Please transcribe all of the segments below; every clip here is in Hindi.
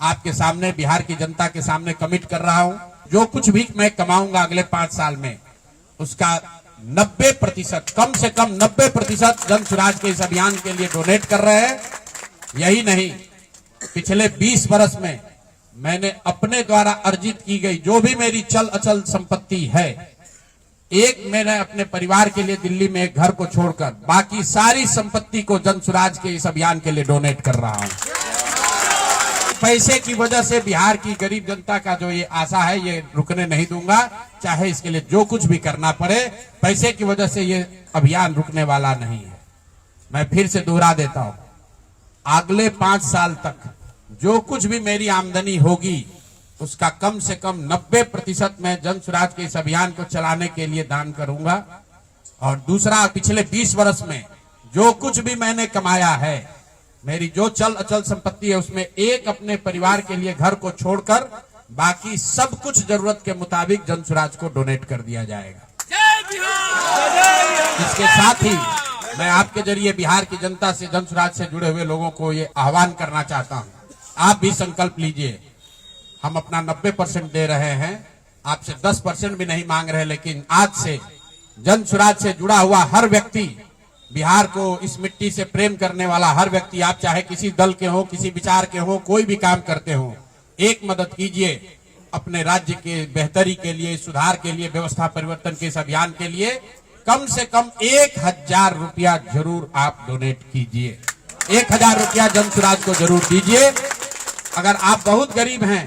आपके सामने, बिहार की जनता के सामने कमिट कर रहा हूं। जो कुछ भी मैं कमाऊंगा अगले 5 साल में, उसका 90%, कम से कम 90% जन स्वराज के इस अभियान के लिए डोनेट कर रहे हैं। यही नहीं, पिछले 20 वर्ष में मैंने अपने द्वारा अर्जित की गई जो भी मेरी चल अचल संपत्ति है, एक मैंने अपने परिवार के लिए दिल्ली में एक घर को छोड़कर बाकी सारी संपत्ति को जन स्वराज के इस अभियान के लिए डोनेट कर रहा हूं। पैसे की वजह से बिहार की गरीब जनता का जो ये आशा है, ये रुकने नहीं दूंगा, चाहे इसके लिए जो कुछ भी करना पड़े। पैसे की वजह से ये अभियान रुकने वाला नहीं है। मैं फिर से दोहरा देता हूं, अगले 5 साल तक जो कुछ भी मेरी आमदनी होगी, उसका कम से कम 90% मैं जन स्वराज के इस अभियान को चलाने के लिए दान करूंगा। और दूसरा, पिछले 20 वर्ष में जो कुछ भी मैंने कमाया है, मेरी जो चल अचल संपत्ति है, उसमें एक अपने परिवार के लिए घर को छोड़कर बाकी सब कुछ जरूरत के मुताबिक जन स्वराज को डोनेट कर दिया जाएगा। इसके साथ ही मैं आपके जरिए बिहार की जनता से, जन स्वराज से जुड़े हुए लोगों को ये आह्वान करना चाहता हूं, आप भी संकल्प लीजिए। हम अपना 90% दे रहे हैं, आपसे 10% भी नहीं मांग रहे, लेकिन आज से जन स्वराज से जुड़ा हुआ हर व्यक्ति, बिहार को इस मिट्टी से प्रेम करने वाला हर व्यक्ति, आप चाहे किसी दल के हो, किसी विचार के हो, कोई भी काम करते हो, एक मदद कीजिए अपने राज्य के बेहतरी के लिए, सुधार के लिए, व्यवस्था परिवर्तन के इस अभियान के लिए। कम से कम 1000 रुपया जरूर आप डोनेट कीजिए। 1000 रुपया जन स्वराज को जरूर दीजिए। अगर आप बहुत गरीब हैं,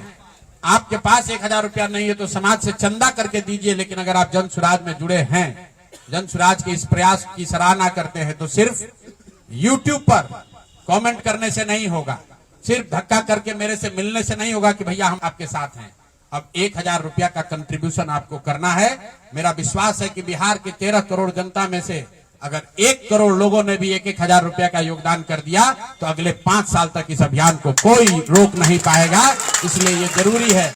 आपके पास 1000 रुपया नहीं है, तो समाज से चंदा करके दीजिए। लेकिन अगर आप जन स्वराज में जुड़े हैं, जन स्वराज के इस प्रयास की सराहना करते हैं, तो सिर्फ YouTube पर कमेंट करने से नहीं होगा, सिर्फ धक्का करके मेरे से मिलने से नहीं होगा कि भैया हम आपके साथ हैं। अब 1000 रुपया का कंट्रीब्यूशन आपको करना है। मेरा विश्वास है कि बिहार के 13 करोड़ जनता में से अगर 1 करोड़ लोगों ने भी 1000 रुपया का योगदान कर दिया, तो अगले 5 साल तक इस अभियान को कोई रोक नहीं पाएगा। इसलिए ये जरूरी है।